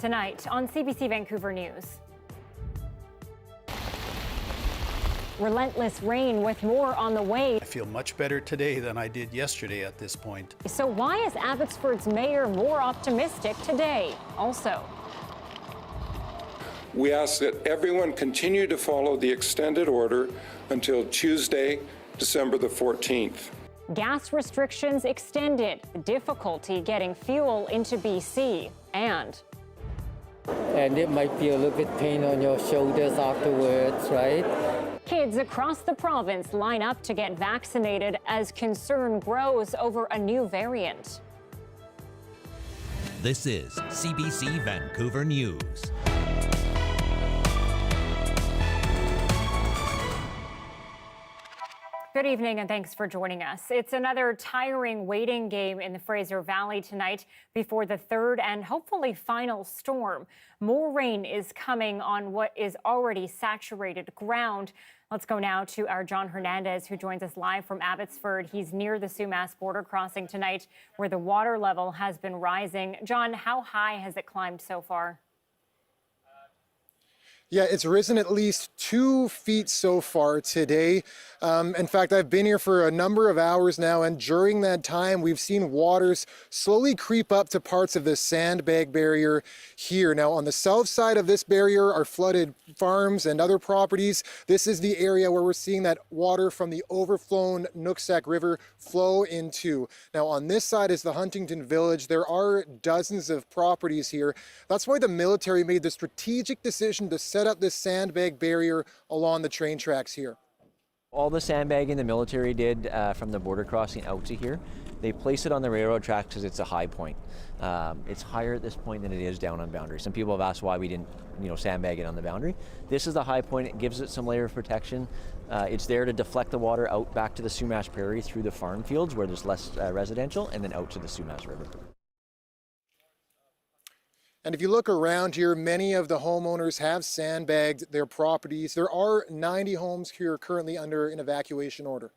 Tonight on CBC Vancouver News. Relentless rain with more on the way. I feel much better today than I did yesterday at this point. So why is Abbotsford's mayor more optimistic today? Also, we ask that everyone continue to follow the extended order until Tuesday, December the 14th. Gas restrictions extended, difficulty getting fuel into BC, and it might be a little bit pain on your shoulders afterwards, right? Kids across the province line up to get vaccinated as concern grows over a new variant. This is CBC Vancouver News. Good evening and thanks for joining us. It's another tiring waiting game in the Fraser Valley tonight before the third and hopefully final storm. More rain is coming on what is already saturated ground. Let's go now to our John Hernandez, who joins us live from Abbotsford. He's near the Sumas border crossing tonight where the water level has been rising. John, how high has it climbed so far? Yeah, it's risen at least 2 feet so far today. In fact, I've been here for a number of hours now, and during that time, we've seen waters slowly creep up to parts of the sandbag barrier here. Now, on the south side of this barrier are flooded farms and other properties. This is the area where we're seeing that water from the overflown Nooksack River flow into. Now, on this side is the Huntington Village. There are dozens of properties here. That's why the military made the strategic decision to set up this sandbag barrier along the train tracks here. All the sandbagging the military did from the border crossing out to here, they place it on the railroad tracks because it's a high point. It's higher at this point than it is down on boundary. Some people have asked why we didn't, sandbag it on the boundary. This is the high point. It gives it some layer of protection. It's there to deflect the water out back to the Sumas Prairie through the farm fields where there's less residential, and then out to the Sumas River. And if you look around here, many of the homeowners have sandbagged their properties. There are 90 homes here currently under an evacuation order.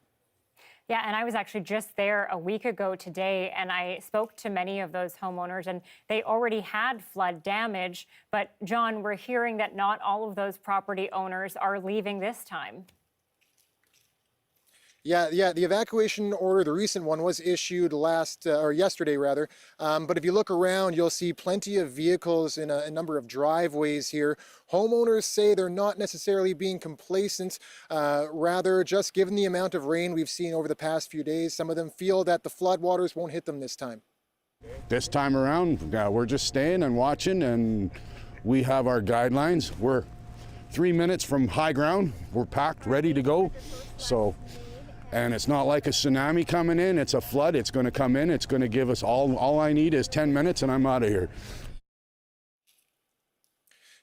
Yeah, and I was actually just there a week ago today, and I spoke to many of those homeowners, and they already had flood damage. But, John, we're hearing that not all of those property owners are leaving this time. Yeah, the evacuation order, the recent one, was issued yesterday rather. But if you look around, you'll see plenty of vehicles in a number of driveways here. Homeowners say they're not necessarily being complacent, rather just given the amount of rain we've seen over the past few days, some of them feel that the floodwaters won't hit them this time. This time around, we're just staying and watching, and we have our guidelines. We're 3 minutes from high ground. We're packed, ready to go. And it's not like a tsunami coming in, it's a flood. It's going to come in, it's going to give us all I need is 10 minutes and I'm out of here.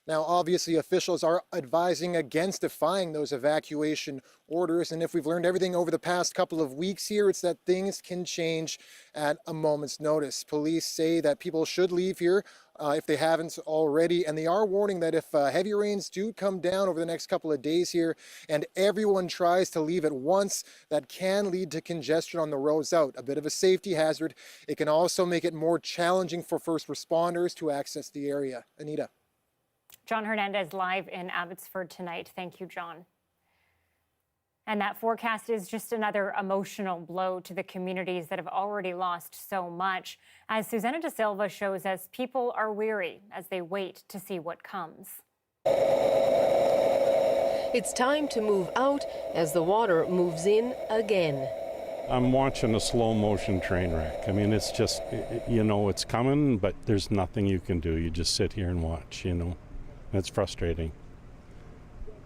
Now, obviously, officials are advising against defying those evacuation orders. And if we've learned everything over the past couple of weeks here, it's that things can change at a moment's notice. Police say that people should leave here if they haven't already. And they are warning that if heavy rains do come down over the next couple of days here and everyone tries to leave at once, that can lead to congestion on the roads out. A bit of a safety hazard. It can also make it more challenging for first responders to access the area. Anita. John Hernandez live in Abbotsford tonight. Thank you, John. And that forecast is just another emotional blow to the communities that have already lost so much. As Susanna De Silva shows us, people are weary as they wait to see what comes. It's time to move out as the water moves in again. I'm watching a slow motion train wreck. I mean, it's just, it's coming, but there's nothing you can do. You just sit here and watch, It's frustrating.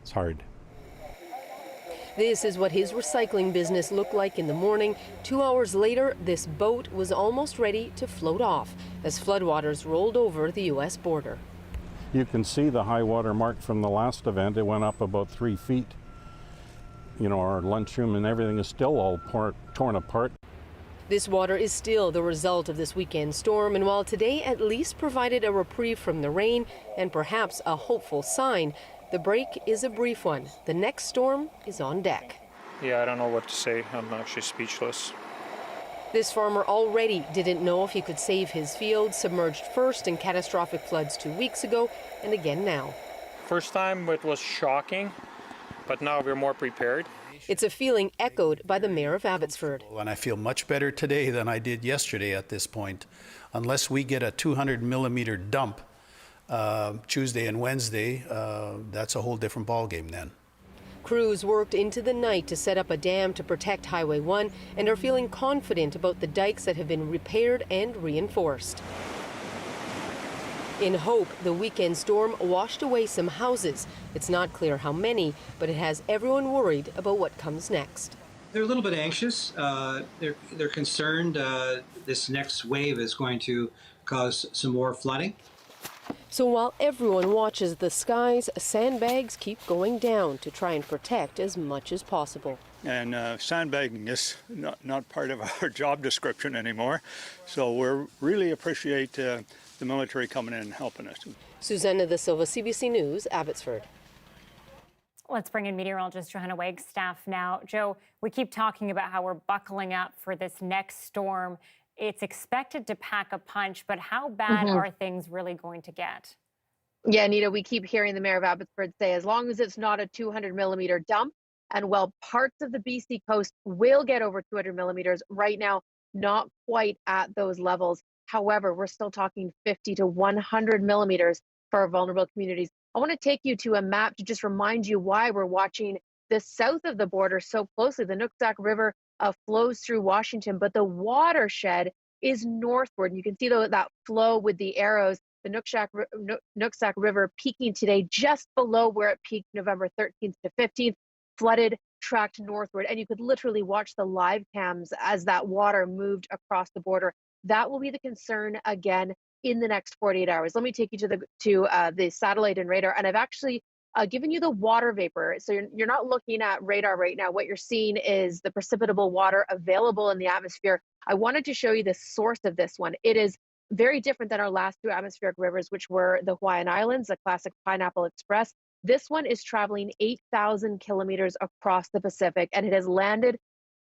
It's hard. This is what his recycling business looked like in the morning. 2 hours later, this boat was almost ready to float off as floodwaters rolled over the U.S. border. You can see the high water mark from the last event. It went up about 3 feet. Our lunchroom and everything is still all torn apart. This water is still the result of this weekend storm, and while today at least provided a reprieve from the rain and perhaps a hopeful sign, the break is a brief one. The next storm is on deck. Yeah, I don't know what to say. I'm actually speechless. This farmer already didn't know if he could save his field, submerged first in catastrophic floods 2 weeks ago and again now. First time it was shocking, but now we're more prepared. It's a feeling echoed by the mayor of Abbotsford. And I feel much better today than I did yesterday at this point. Unless we get a 200 millimeter dump Tuesday and Wednesday, that's a whole different ballgame then. Crews worked into the night to set up a dam to protect Highway 1 and are feeling confident about the dikes that have been repaired and reinforced. In Hope, the weekend storm washed away some houses. It's not clear how many, but it has everyone worried about what comes next. They're a little bit anxious. They're concerned this next wave is going to cause some more flooding. So while everyone watches the skies, sandbags keep going down to try and protect as much as possible. And sandbagging is not part of our job description anymore. So we really appreciate the military coming in and helping us. Susanna Da Silva, CBC News, Abbotsford. Let's bring in meteorologist Johanna Wagstaffe now. Joe, we keep talking about how we're buckling up for this next storm. It's expected to pack a punch, but how bad are things really going to get? Yeah, Anita, we keep hearing the mayor of Abbotsford say, as long as it's not a 200 millimeter dump, and while parts of the BC coast will get over 200 millimeters, right now, not quite at those levels. However, we're still talking 50 to 100 millimeters for our vulnerable communities. I want to take you to a map to just remind you why we're watching the south of the border so closely. The Nooksack River flows through Washington, but the watershed is northward. You can see that flow with the arrows. The Nooksack River peaking today just below where it peaked November 13th to 15th, flooded, tracked northward. And you could literally watch the live cams as that water moved across the border. That will be the concern again in the next 48 hours. Let me take you to the satellite and radar. And I've actually given you the water vapor. So you're not looking at radar right now. What you're seeing is the precipitable water available in the atmosphere. I wanted to show you the source of this one. It is very different than our last two atmospheric rivers, which were the Hawaiian Islands, the classic Pineapple Express. This one is traveling 8,000 kilometers across the Pacific, and it has landed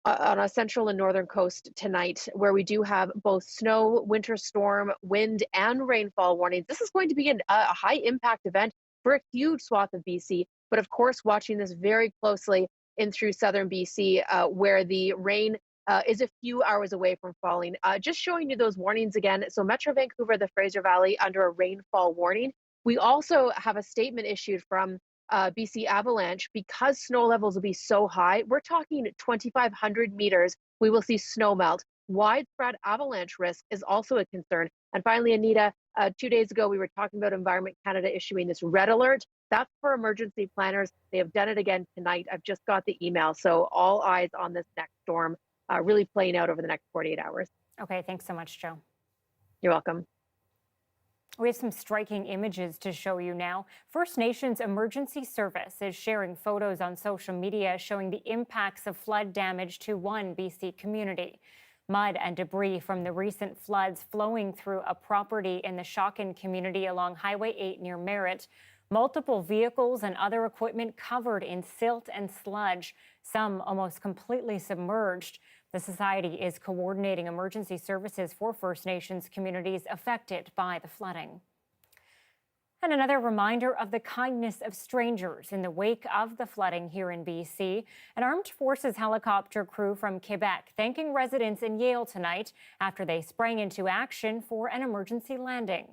on a central and northern coast tonight, where we do have both snow, winter storm, wind, and rainfall warnings. This is going to be a high impact event for a huge swath of BC, but of course, watching this very closely in through southern BC, where the rain is a few hours away from falling. Just showing you those warnings again. So Metro Vancouver, the Fraser Valley, under a rainfall warning. We also have a statement issued from BC Avalanche, because snow levels will be so high. We're talking 2,500 meters. We will see snow melt. Widespread avalanche risk is also a concern. And finally, Anita, 2 days ago, we were talking about Environment Canada issuing this red alert. That's for emergency planners. They have done it again tonight. I've just got the email. So all eyes on this next storm really playing out over the next 48 hours. Okay, thanks so much, Joe. You're welcome. We have some striking images to show you now. First Nations Emergency Service is sharing photos on social media showing the impacts of flood damage to one BC community. Mud and debris from the recent floods flowing through a property in the Shawkin community along Highway 8 near Merritt. Multiple vehicles and other equipment covered in silt and sludge, some almost completely submerged. The Society is coordinating emergency services for First Nations communities affected by the flooding. And another reminder of the kindness of strangers in the wake of the flooding here in BC. An armed forces helicopter crew from Quebec thanking residents in Yale tonight after they sprang into action for an emergency landing.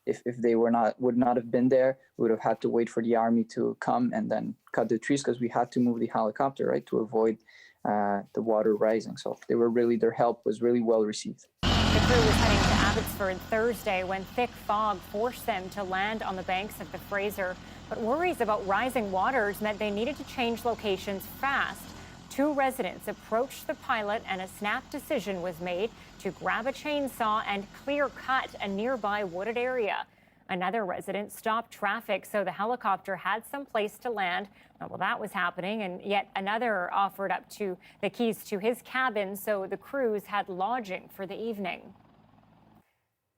If they would not have been there, we would have had to wait for the army to come and then cut the trees, because we had to move the helicopter, right, to avoid the water rising. So their help was really well received. The crew was heading to Abbotsford Thursday when thick fog forced them to land on the banks of the Fraser. But worries about rising waters meant they needed to change locations fast. Two residents approached the pilot and a snap decision was made to grab a chainsaw and clear cut a nearby wooded area. Another resident stopped traffic so the helicopter had some place to land. Well, that was happening, and yet another offered up to the keys to his cabin so the crews had lodging for the evening.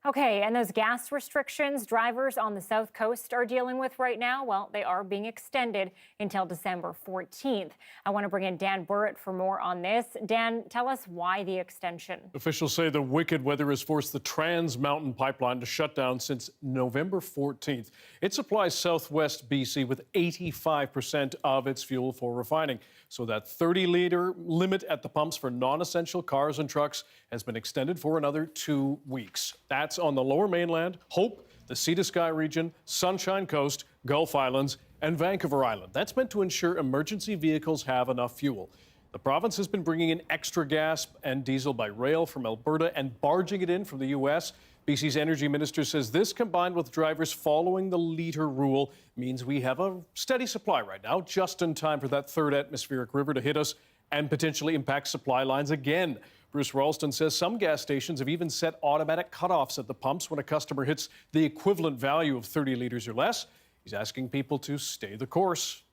Okay, and those gas restrictions drivers on the South Coast are dealing with right now, well, they are being extended until December 14th. I want to bring in Dan Burrett for more on this. Dan, tell us why the extension. Officials say the wicked weather has forced the Trans Mountain Pipeline to shut down since November 14th. It supplies southwest BC with 85% of its fuel for refining. So that 30-liter limit at the pumps for non-essential cars and trucks has been extended for another 2 weeks. That's on the Lower Mainland, Hope, the Sea to Sky region, Sunshine Coast, Gulf Islands, and Vancouver Island. That's meant to ensure emergency vehicles have enough fuel. The province has been bringing in extra gas and diesel by rail from Alberta and barging it in from the U.S. BC's energy minister says this, combined with drivers following the liter rule, means we have a steady supply right now, just in time for that third atmospheric river to hit us and potentially impact supply lines again. Bruce Ralston says some gas stations have even set automatic cutoffs at the pumps when a customer hits the equivalent value of 30 liters or less. He's asking people to stay the course.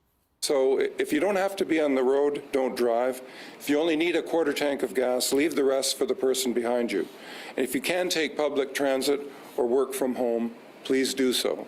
So if you don't have to be on the road, don't drive. If you only need a quarter tank of gas, leave the rest for the person behind you. And if you can take public transit or work from home, please do so.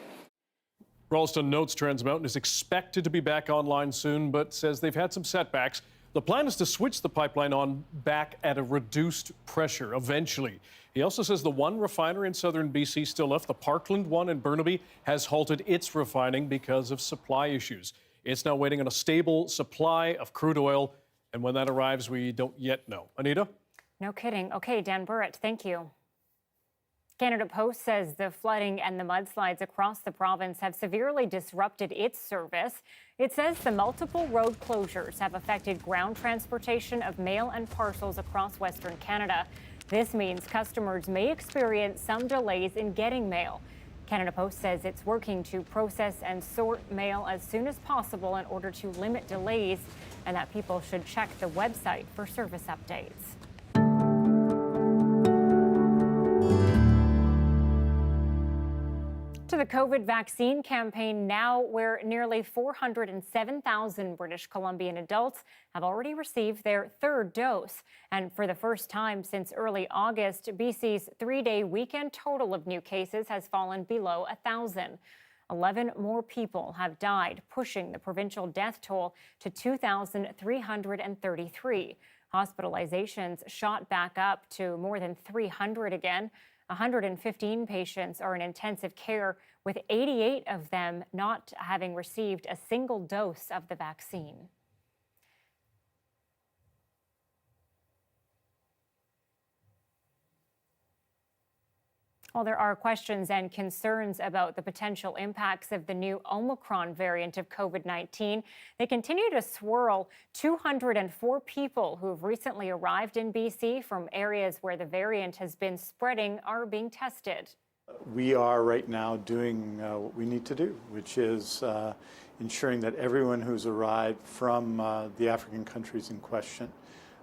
Ralston notes Trans Mountain is expected to be back online soon, but says they've had some setbacks. The plan is to switch the pipeline on back at a reduced pressure eventually. He also says the one refinery in southern BC still left, the Parkland one in Burnaby, has halted its refining because of supply issues. It's now waiting on a stable supply of crude oil, and when that arrives, we don't yet know. Anita? No kidding. Okay, Dan Burrett, thank you. Canada Post says the flooding and the mudslides across the province have severely disrupted its service. It says the multiple road closures have affected ground transportation of mail and parcels across Western Canada. This means customers may experience some delays in getting mail. Canada Post says it's working to process and sort mail as soon as possible in order to limit delays, and that people should check the website for service updates. To the COVID vaccine campaign now, where nearly 407,000 British Columbian adults have already received their third dose. And for the first time since early August, BC's three-day weekend total of new cases has fallen below 1,000. 11 more people have died, pushing the provincial death toll to 2,333. Hospitalizations shot back up to more than 300 again. 115 patients are in intensive care, with 88 of them not having received a single dose of the vaccine. Well, there are questions and concerns about the potential impacts of the new Omicron variant of COVID-19. They continue to swirl. 204 people who have recently arrived in BC from areas where the variant has been spreading are being tested. We are right now doing what we need to do, which is ensuring that everyone who's arrived from the African countries in question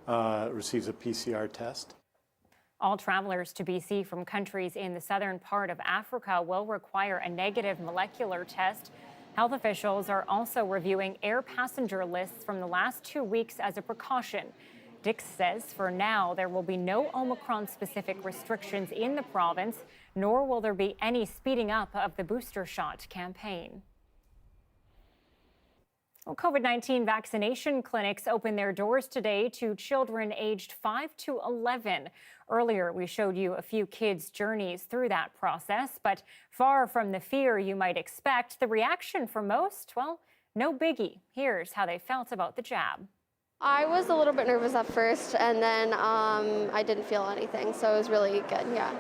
receives a PCR test. All travelers to BC from countries in the southern part of Africa will require a negative molecular test. Health officials are also reviewing air passenger lists from the last 2 weeks as a precaution. Dix says for now there will be no Omicron-specific restrictions in the province, nor will there be any speeding up of the booster shot campaign. Well, COVID-19 vaccination clinics open their doors today to children aged 5 to 11. Earlier, we showed you a few kids' journeys through that process, but far from the fear you might expect, the reaction for most, well, no biggie. Here's how they felt about the jab. I was a little bit nervous at first, and then I didn't feel anything, so it was really good, yeah.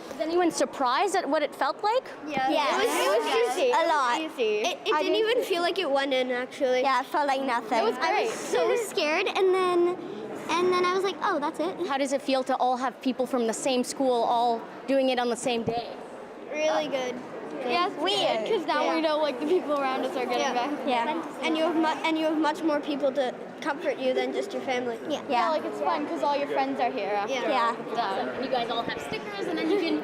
Was anyone surprised at what it felt like? Yeah. It was easy. A lot. It didn't even feel like it went in, actually. Yeah, it felt like nothing. It was great. I was so scared, and then I was like, oh, that's it. How does it feel to all have people from the same school all doing it on the same day? Really good. Yeah, it's weird, because now we know like the people around us are getting back. Yeah. And you have much more people to comfort you than just your family. Yeah. Like it's fun because all your friends are here after. Yeah. You guys all have stickers, and then you can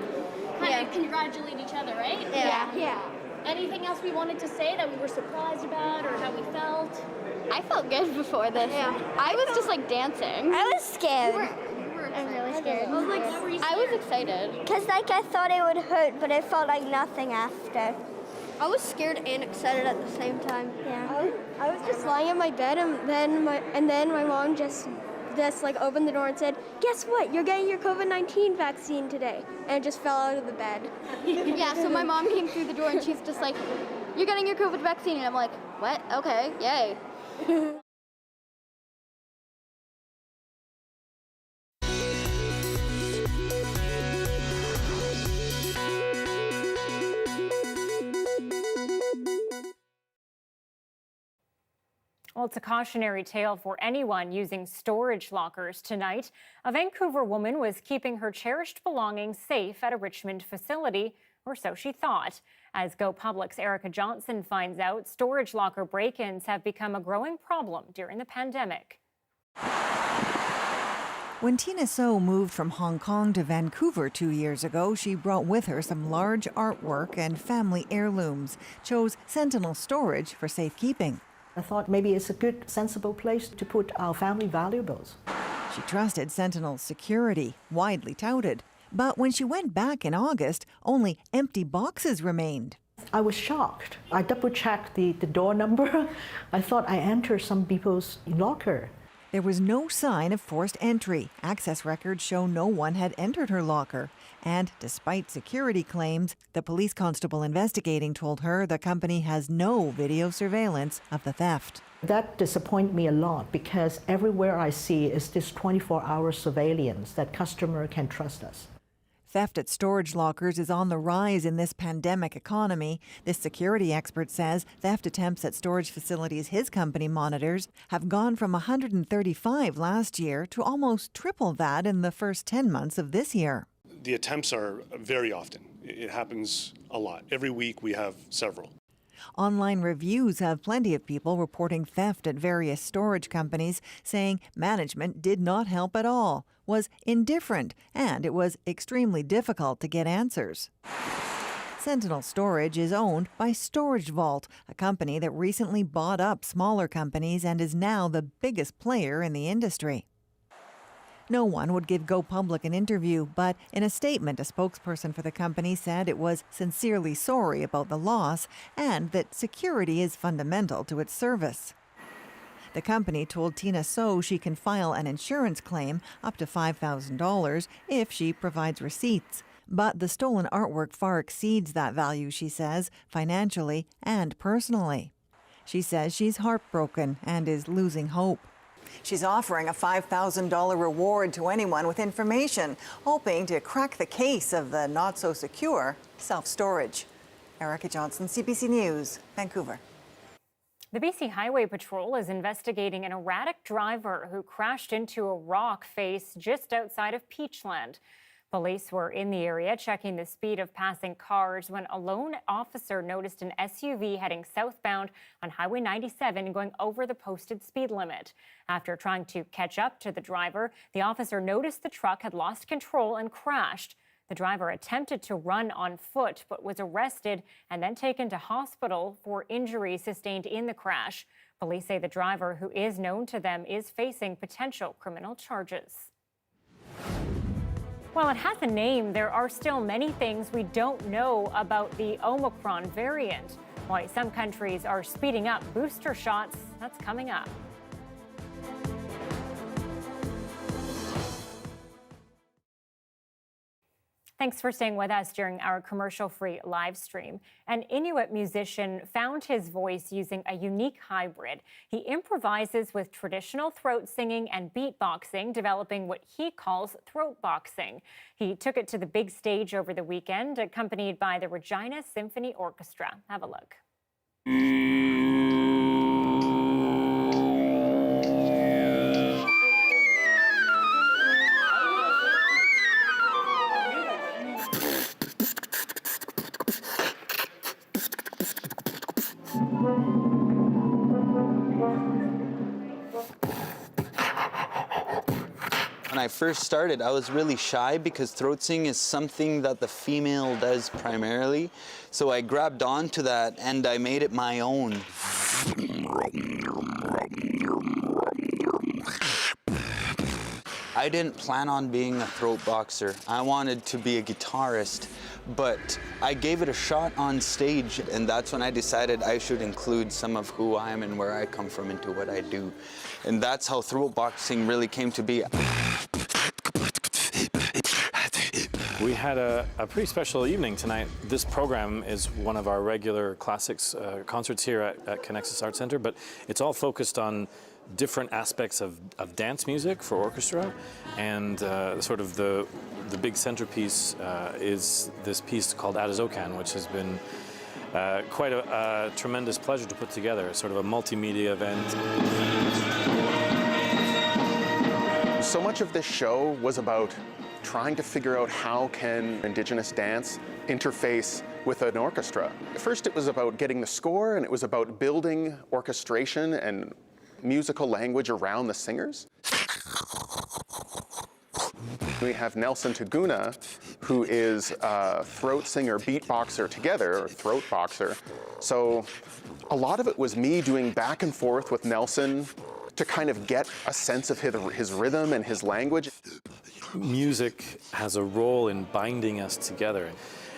kind of congratulate each other, right? Yeah. Anything else we wanted to say that we were surprised about or how we felt? I felt good before this. Yeah. I was just like dancing. I was scared. You I'm really scared. I was excited. Because I thought it would hurt, but it felt like nothing after. I was scared and excited at the same time. Yeah. I was just lying in my bed, and then my mom just like opened the door and said, "Guess what? You're getting your COVID-19 vaccine today," and I just fell out of the bed. Yeah. So my mom came through the door and she's just like, "You're getting your COVID vaccine," and I'm like, "What? Okay, yay." Well, it's a cautionary tale for anyone using storage lockers tonight. A Vancouver woman was keeping her cherished belongings safe at a Richmond facility, or so she thought. As Go Public's Erica Johnson finds out, storage locker break-ins have become a growing problem during the pandemic. When Tina So moved from Hong Kong to Vancouver 2 years ago, she brought with her some large artwork and family heirlooms, chose Sentinel Storage for safekeeping. I thought maybe it's a good, sensible place to put our family valuables. She trusted Sentinel's security, widely touted. But when she went back in August, only empty boxes remained. I was shocked. I double-checked the door number. I thought I entered some people's locker. There was no sign of forced entry. Access records show no one had entered her locker. And despite security claims, the police constable investigating told her the company has no video surveillance of the theft. That disappointed me a lot because everywhere I see is this 24-hour surveillance that customer can trust us. Theft at storage lockers is on the rise in this pandemic economy. This security expert says theft attempts at storage facilities his company monitors have gone from 135 last year to almost triple that in the first 10 months of this year. The attempts are very often. It happens a lot. Every week we have several. Online reviews have plenty of people reporting theft at various storage companies, saying management did not help at all, was indifferent, and it was extremely difficult to get answers. Sentinel Storage is owned by Storage Vault, a company that recently bought up smaller companies and is now the biggest player in the industry. No one would give Go Public an interview, but in a statement, a spokesperson for the company said it was sincerely sorry about the loss and that security is fundamental to its service. The company told Tina So she can file an insurance claim up to $5,000 if she provides receipts. But the stolen artwork far exceeds that value, she says, financially and personally. She says she's heartbroken and is losing hope. She's offering a $5,000 reward to anyone with information, hoping to crack the case of the not-so-secure self-storage. Erica Johnson, CBC News, Vancouver. The BC Highway Patrol is investigating an erratic driver who crashed into a rock face just outside of Peachland. Police were in the area checking the speed of passing cars when a lone officer noticed an SUV heading southbound on Highway 97 going over the posted speed limit. After trying to catch up to the driver, the officer noticed the truck had lost control and crashed. The driver attempted to run on foot but was arrested and then taken to hospital for injuries sustained in the crash. Police say the driver, who is known to them, is facing potential criminal charges. While it has a name, there are still many things we don't know about the Omicron variant. Why some countries are speeding up booster shots, that's coming up. Thanks for staying with us during our commercial-free live stream. An Inuit musician found his voice using a unique hybrid. He improvises with traditional throat singing and beatboxing, developing what he calls throat boxing. He took it to the big stage over the weekend, accompanied by the Regina Symphony Orchestra. Have a look. When I first started, I was really shy because throat singing is something that the female does primarily. So I grabbed onto that and I made it my own. I didn't plan on being a throat boxer. I wanted to be a guitarist, but I gave it a shot on stage, and that's when I decided I should include some of who I am and where I come from into what I do. And that's how throat boxing really came to be. We had a pretty special evening tonight. This program is one of our regular classics concerts here at Connexus Arts Centre, but it's all focused on different aspects of dance music for orchestra, and sort of the big centerpiece is this piece called Atazocan, which has been quite a tremendous pleasure to put together, sort of a multimedia event. So much of this show was about trying to figure out how can Indigenous dance interface with an orchestra. First it was about getting the score, and it was about building orchestration and musical language around the singers. We have Nelson Taguna, who is a throat singer, beatboxer together, or throat boxer. So a lot of it was me doing back and forth with Nelson to kind of get a sense of his rhythm and his language. Music has a role in binding us together.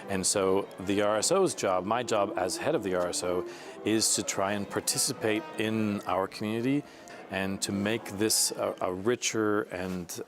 And so the RSO's job, my job as head of the RSO, is to try and participate in our community and to make this a richer and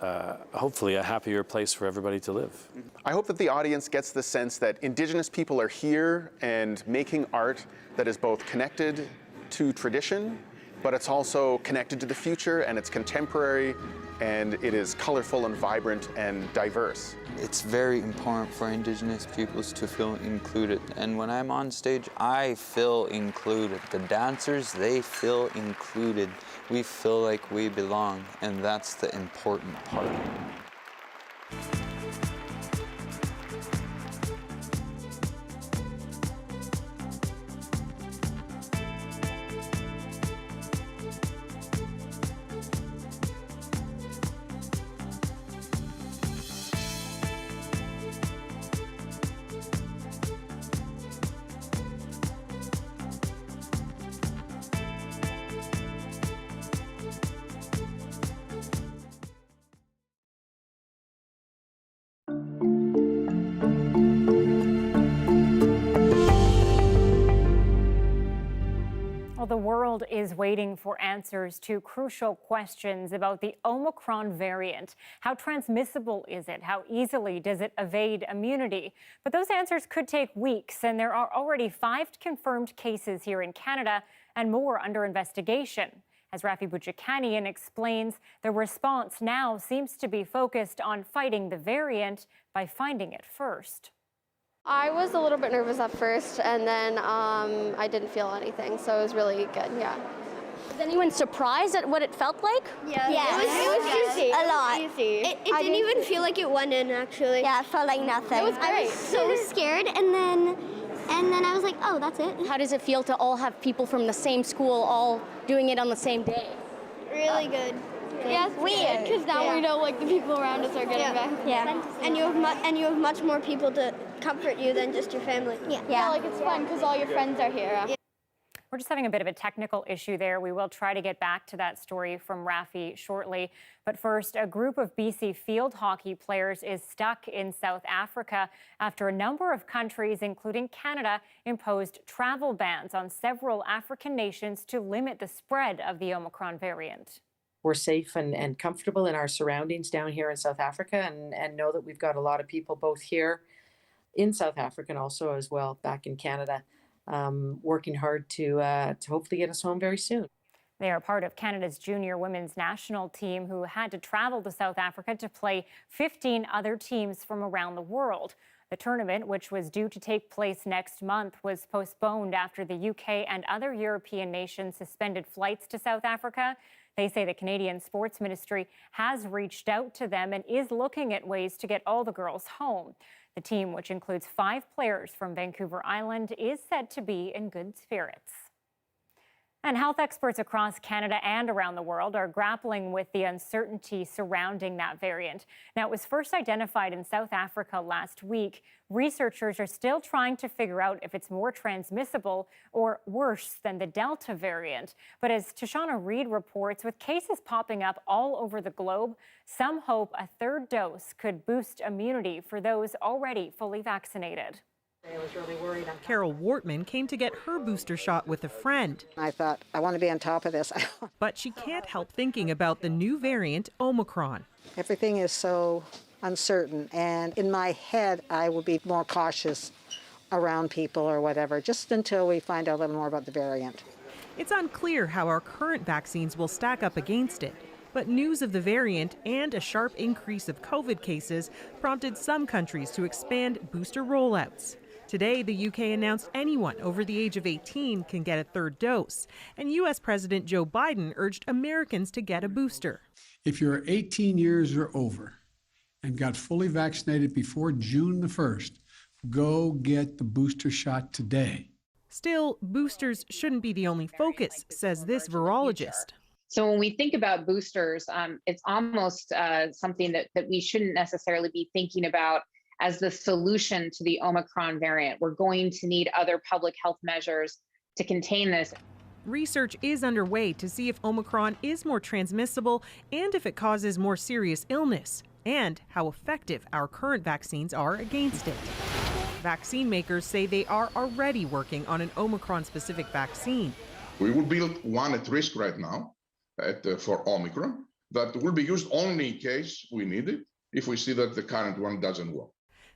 hopefully a happier place for everybody to live. I hope that the audience gets the sense that Indigenous people are here and making art that is both connected to tradition, but it's also connected to the future, and it's contemporary, and it is colorful and vibrant and diverse. It's very important for Indigenous peoples to feel included, and when I'm on stage, I feel included. The dancers, they feel included. We feel like we belong, and that's the important part. Well, the world is waiting for answers to crucial questions about the Omicron variant. How transmissible is it? How easily does it evade immunity? But those answers could take weeks, and there are already 5 confirmed cases here in Canada and more under investigation. As Rafi Bouchikanian explains, the response now seems to be focused on fighting the variant by finding it first. I was a little bit nervous at first, and then I didn't feel anything, so it was really good, yeah. Was anyone surprised at what it felt like? Yeah. It was easy. A lot. It didn't even feel like it went in, actually. Yeah, it felt like nothing. It was great. I was so scared, and then I was like, oh, that's it. How does it feel to all have people from the same school all doing it on the same day? Really good. Yeah, it's weird, because now we know like the people around us are getting back. Yeah, and you have much more people to comfort you than just your family. Yeah, like it's fun because all your friends are here. Yeah. We're just having a bit of a technical issue there. We will try to get back to that story from Rafi shortly. But first, a group of BC field hockey players is stuck in South Africa after a number of countries, including Canada, imposed travel bans on several African nations to limit the spread of the Omicron variant. We're safe and comfortable in our surroundings down here in South Africa, and know that we've got a lot of people both here in South Africa and also as well back in Canada, working hard to hopefully get us home very soon. They are part of Canada's junior women's national team who had to travel to South Africa to play 15 other teams from around the world. The tournament, which was due to take place next month, was postponed after the UK and other European nations suspended flights to South Africa. They say the Canadian Sports Ministry has reached out to them and is looking at ways to get all the girls home. The team, which includes 5 players from Vancouver Island, is said to be in good spirits. And health experts across Canada and around the world are grappling with the uncertainty surrounding that variant. Now, it was first identified in South Africa last week. Researchers are still trying to figure out if it's more transmissible or worse than the Delta variant. But as Johanna Reid reports, with cases popping up all over the globe, some hope a third dose could boost immunity for those already fully vaccinated. I was really worried. Carol Wortman came to get her booster shot with a friend. I thought, I want to be on top of this. But she can't help thinking about the new variant, Omicron. Everything is so uncertain, and in my head, I will be more cautious around people or whatever, just until we find out a little more about the variant. It's unclear how our current vaccines will stack up against it. But news of the variant and a sharp increase of COVID cases prompted some countries to expand booster rollouts. Today, the UK announced anyone over the age of 18 can get a third dose, and U.S. President Joe Biden urged Americans to get a booster. If you're 18 years or over and got fully vaccinated before June the 1st, go get the booster shot today. Still, boosters shouldn't be the only focus, says this virologist. So when we think about boosters, it's almost something that we shouldn't necessarily be thinking about as the solution to the Omicron variant. We're going to need other public health measures to contain this. Research is underway to see if Omicron is more transmissible and if it causes more serious illness, and how effective our current vaccines are against it. Vaccine makers say they are already working on an Omicron-specific vaccine. We will build one at risk right now for Omicron that will be used only in case we need it, if we see that the current one doesn't work.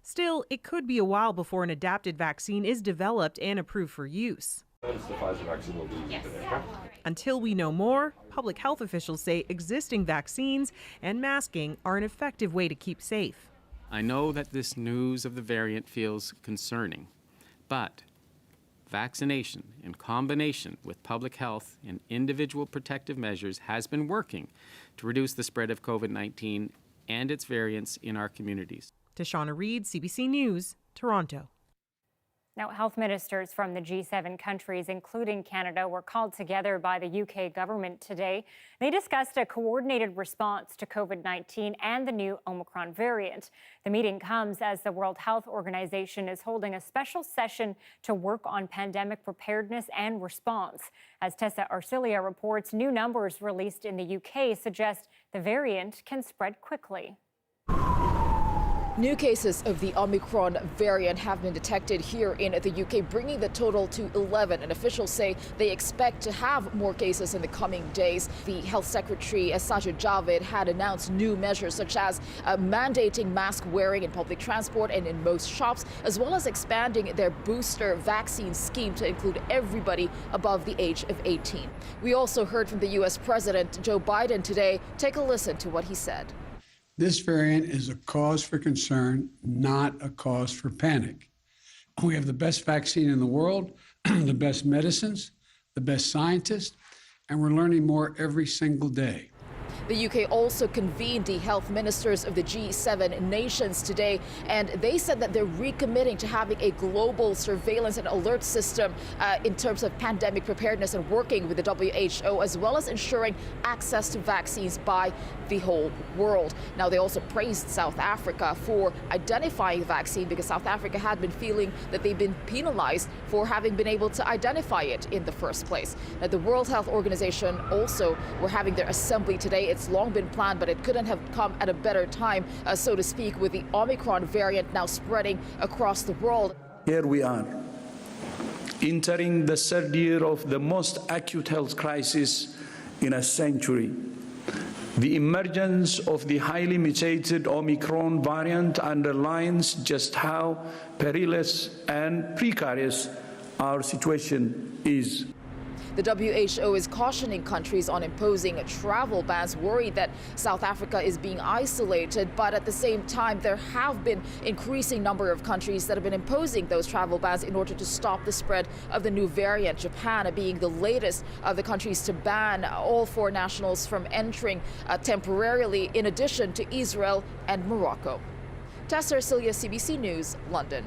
Still, it could be a while before an adapted vaccine is developed and approved for use. The Pfizer vaccine will be used today. Until we know more, public health officials say existing vaccines and masking are an effective way to keep safe. I know that this news of the variant feels concerning, but vaccination in combination with public health and individual protective measures has been working to reduce the spread of COVID-19 and its variants in our communities. Johanna Reid, CBC News, Toronto. Now, health ministers from the G7 countries, including Canada, were called together by the UK government today. They discussed a coordinated response to COVID-19 and the new Omicron variant. The meeting comes as the World Health Organization is holding a special session to work on pandemic preparedness and response. As Tessa Arcilia reports, new numbers released in the UK suggest the variant can spread quickly. New cases of the Omicron variant have been detected here in the UK, bringing the total to 11. And officials say they expect to have more cases in the coming days. The Health Secretary, Sajid Javid, had announced new measures such as mandating mask wearing in public transport and in most shops, as well as expanding their booster vaccine scheme to include everybody above the age of 18. We also heard from the U.S. President Joe Biden today. Take a listen to what he said. This variant is a cause for concern, not a cause for panic. We have the best vaccine in the world, the best medicines, the best scientists, and we're learning more every single day. The UK also convened the health ministers of the G7 nations today, and they said that they're recommitting to having a global surveillance and alert system in terms of pandemic preparedness and working with the WHO, as well as ensuring access to vaccines by the whole world. Now, they also praised South Africa for identifying the vaccine because South Africa had been feeling that they've been penalized for having been able to identify it in the first place. Now, the World Health Organization also were having their assembly today. It's long been planned, but it couldn't have come at a better time, so to speak, with the Omicron variant now spreading across the world. Here we are, entering the third year of the most acute health crisis in a century. The emergence of the highly mutated Omicron variant underlines just how perilous and precarious our situation is. The WHO is cautioning countries on imposing travel bans, worried that South Africa is being isolated. But at the same time, there have been increasing number of countries that have been imposing those travel bans in order to stop the spread of the new variant. Japan being the latest of the countries to ban all foreign nationals from entering temporarily, in addition to Israel and Morocco. Tessa Arcilia, CBC News, London.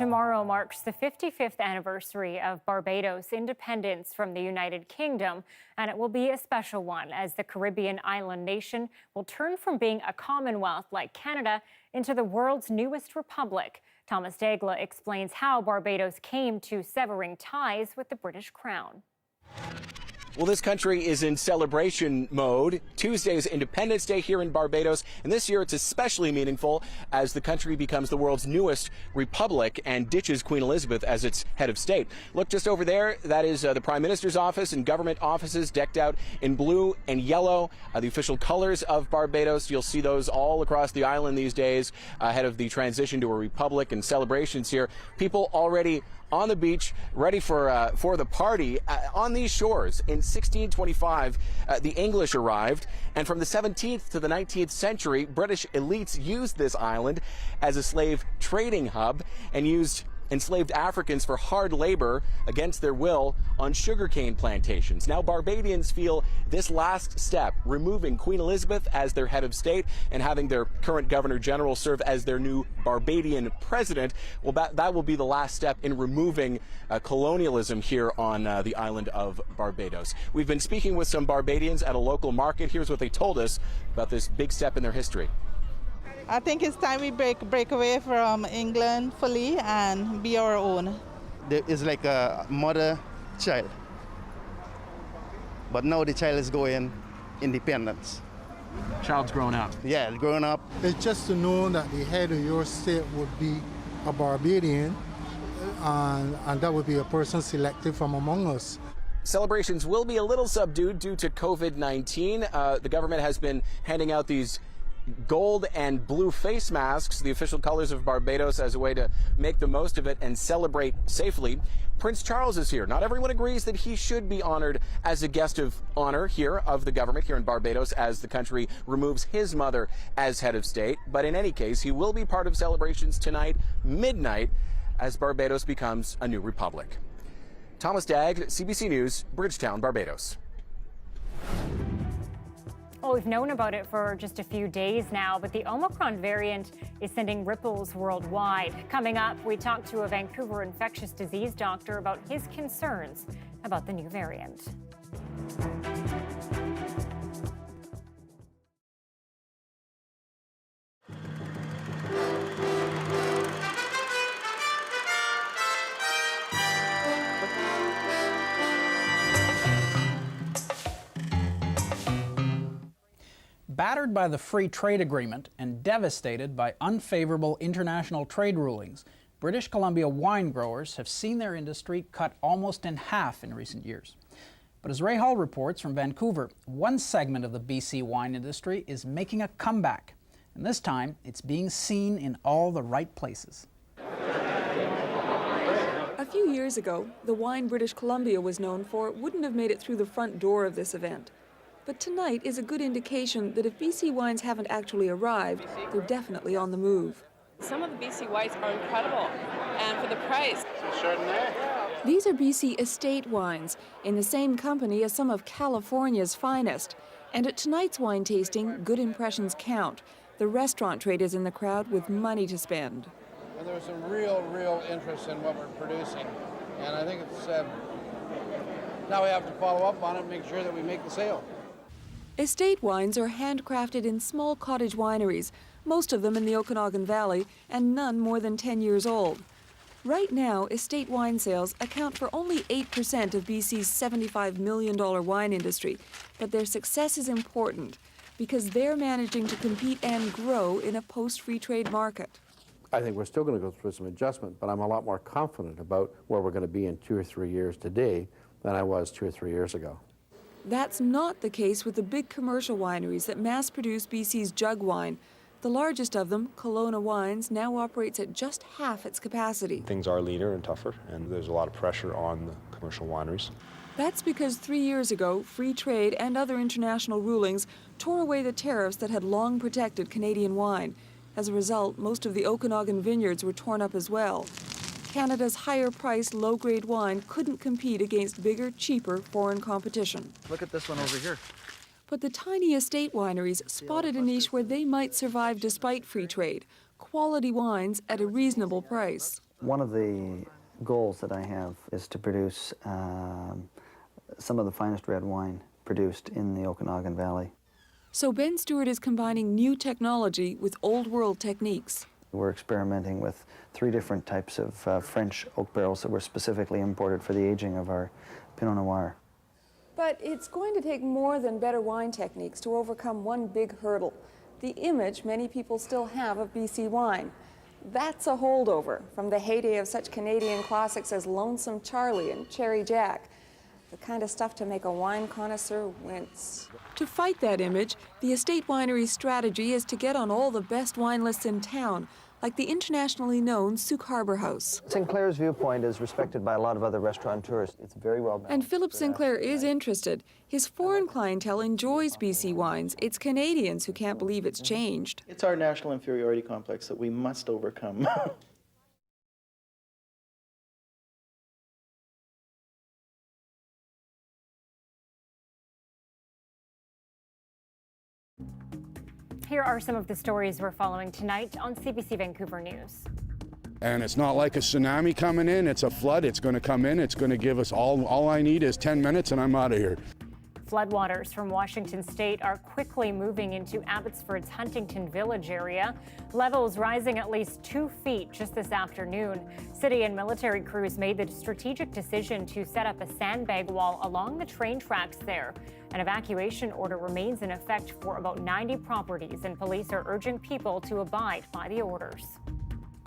Tomorrow marks the 55th anniversary of Barbados' independence from the United Kingdom, and it will be a special one as the Caribbean island nation will turn from being a commonwealth like Canada into the world's newest republic. Thomas Dagla explains how Barbados came to severing ties with the British Crown. Well, this country is in celebration mode. Tuesday is Independence Day here in Barbados, and this year it's especially meaningful as the country becomes the world's newest republic and ditches Queen Elizabeth as its head of state. Look just over there, that is the Prime Minister's office and government offices decked out in blue and yellow, the official colors of Barbados. You'll see those all across the island these days ahead of the transition to a republic and celebrations here. People already on the beach, ready for the party. On these shores in 1625, the English arrived, and from the 17th to the 19th century, British elites used this island as a slave trading hub and used enslaved Africans for hard labor against their will on sugarcane plantations. Now Barbadians feel this last step, removing Queen Elizabeth as their head of state and having their current Governor General serve as their new Barbadian president, well, that will be the last step in removing colonialism here on the island of Barbados. We've been speaking with some Barbadians at a local market. Here's what they told us about this big step in their history. I think it's time we break away from England fully and be our own. It's like a mother-child. But now the child is going independence. Child's grown up. Yeah, growing up. It's just to know that the head of your state would be a Barbadian, and that would be a person selected from among us. Celebrations will be a little subdued due to COVID-19. The government has been handing out these gold and blue face masks, the official colors of Barbados, as a way to make the most of it and celebrate safely. Prince Charles is here. Not everyone agrees that he should be honored as a guest of honor here of the government here in Barbados as the country removes his mother as head of state. But in any case, he will be part of celebrations tonight, midnight, as Barbados becomes a new republic. Thomas Dagg, CBC News, Bridgetown, Barbados. Well, we've known about it for just a few days now, but the Omicron variant is sending ripples worldwide. Coming up, we talk to a Vancouver infectious disease doctor about his concerns about the new variant. Battered by the free trade agreement and devastated by unfavorable international trade rulings, British Columbia wine growers have seen their industry cut almost in half in recent years. But as Ray Hall reports from Vancouver, one segment of the BC wine industry is making a comeback. And this time, it's being seen in all the right places. A few years ago, the wine British Columbia was known for wouldn't have made it through the front door of this event. But tonight is a good indication that if BC wines haven't actually arrived, they're definitely on the move. Some of the BC whites are incredible, and for the price. These are BC estate wines, in the same company as some of California's finest. And at tonight's wine tasting, good impressions count. The restaurant trade is in the crowd with money to spend. And there's some real interest in what we're producing. And I think it's now we have to follow up on it and make sure that we make the sale. Estate wines are handcrafted in small cottage wineries, most of them in the Okanagan Valley, and none more than 10 years old. Right now, estate wine sales account for only 8% of BC's $75 million wine industry, but their success is important because they're managing to compete and grow in a post-free trade market. I think we're still going to go through some adjustment, but I'm a lot more confident about where we're going to be in 2 or 3 years today than I was 2 or 3 years ago. That's not the case with the big commercial wineries that mass-produce BC's jug wine. The largest of them, Kelowna Wines, now operates at just half its capacity. Things are leaner and tougher, and there's a lot of pressure on the commercial wineries. That's because 3 years ago, free trade and other international rulings tore away the tariffs that had long protected Canadian wine. As a result, most of the Okanagan vineyards were torn up as well. Canada's higher-priced, low-grade wine couldn't compete against bigger, cheaper foreign competition. Look at this one over here. But the tiny estate wineries spotted a niche where they might survive despite free trade, quality wines at a reasonable price. One of the goals that I have is to produce some of the finest red wine produced in the Okanagan Valley. So Ben Stewart is combining new technology with old world techniques. We're experimenting with 3 different types of French oak barrels that were specifically imported for the aging of our Pinot Noir. But it's going to take more than better wine techniques to overcome one big hurdle, the image many people still have of BC wine. That's a holdover from the heyday of such Canadian classics as Lonesome Charlie and Cherry Jack, the kind of stuff to make a wine connoisseur wince. To fight that image, the estate winery's strategy is to get on all the best wine lists in town, like the internationally known Souk Harbor House. Sinclair's viewpoint is respected by a lot of other restaurateurs. It's very well balanced. And Philip Sinclair is interested. His foreign clientele enjoys BC wines. It's Canadians who can't believe it's changed. It's our national inferiority complex that we must overcome. Here are some of the stories we're following tonight on CBC Vancouver News. And it's not like a tsunami coming in, it's a flood. It's going to come in, it's going to give us all I need is 10 minutes and I'm out of here. Floodwaters from Washington state are quickly moving into Abbotsford's Huntington Village area. Levels rising at least 2 feet just this afternoon. City and military crews made the strategic decision to set up a sandbag wall along the train tracks there. An evacuation order remains in effect for about 90 properties, and police are urging people to abide by the orders.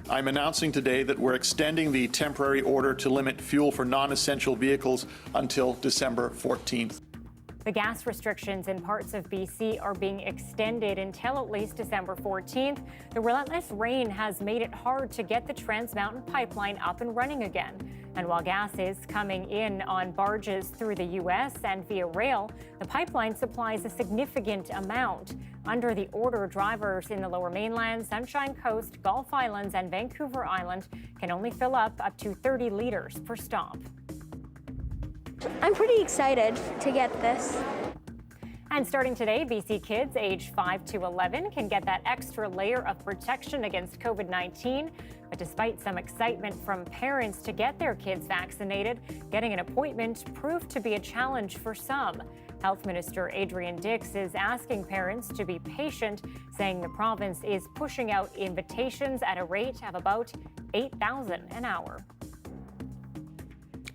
I'm announcing today that we're extending the temporary order to limit fuel for non-essential vehicles until December 14th. The gas restrictions in parts of BC are being extended until at least December 14th. The relentless rain has made it hard to get the Trans Mountain pipeline up and running again. And while gas is coming in on barges through the U.S. and via rail, the pipeline supplies a significant amount. Under the order, drivers in the Lower Mainland, Sunshine Coast, Gulf Islands, and Vancouver Island can only fill up to 30 liters per stop. I'm pretty excited to get this. And starting today, BC kids aged 5 to 11 can get that extra layer of protection against COVID-19. But despite some excitement from parents to get their kids vaccinated, getting an appointment proved to be a challenge for some. Health Minister Adrian Dix is asking parents to be patient, saying the province is pushing out invitations at a rate of about 8,000 an hour.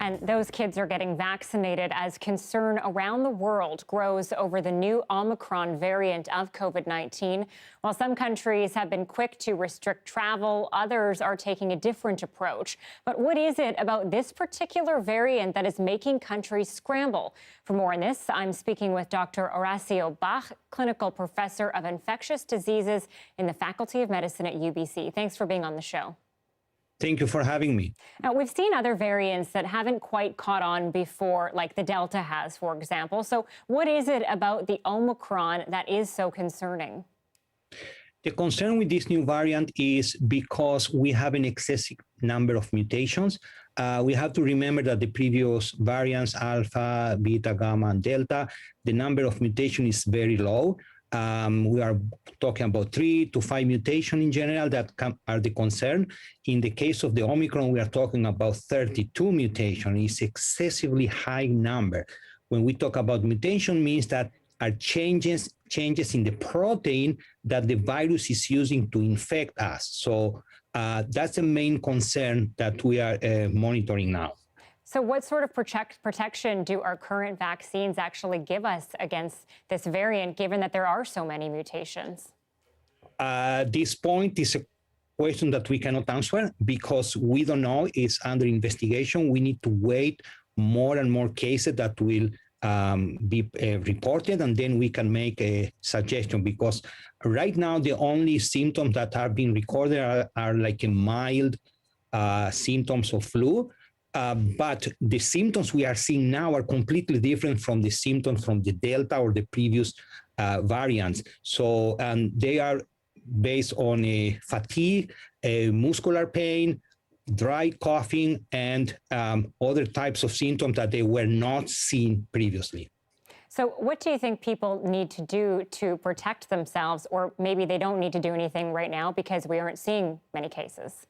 And those kids are getting vaccinated as concern around the world grows over the new Omicron variant of COVID-19. While some countries have been quick to restrict travel, others are taking a different approach. But what is it about this particular variant that is making countries scramble? For more on this, I'm speaking with Dr. Horacio Bach, clinical professor of infectious diseases in the Faculty of Medicine at UBC. Thanks for being on the show. Thank you for having me. Now, we've seen other variants that haven't quite caught on before, like the Delta has, for example. So what is it about the Omicron that is so concerning? The concern with this new variant is because we have an excessive number of mutations. We have to remember that the previous variants, Alpha, Beta, Gamma, and Delta, the number of mutations is very low. We are talking about 3 to 5 mutations in general that are the concern. In the case of the Omicron, we are talking about 32 mutations. It's excessively high number. When we talk about mutation, means that are changes in the protein that the virus is using to infect us. So that's the main concern that we are monitoring now. So what sort of protection do our current vaccines actually give us against this variant, given that there are so many mutations? This point is a question that we cannot answer because we don't know. It's under investigation. We need to wait more and more cases that will be reported, and then we can make a suggestion, because right now the only symptoms that are being recorded are like a mild symptoms of flu. But the symptoms we are seeing now are completely different from the symptoms from the Delta or the previous variants. So they are based on fatigue, muscular pain, dry coughing, and other types of symptoms that they were not seen previously. So what do you think people need to do to protect themselves, or maybe they don't need to do anything right now because we aren't seeing many cases?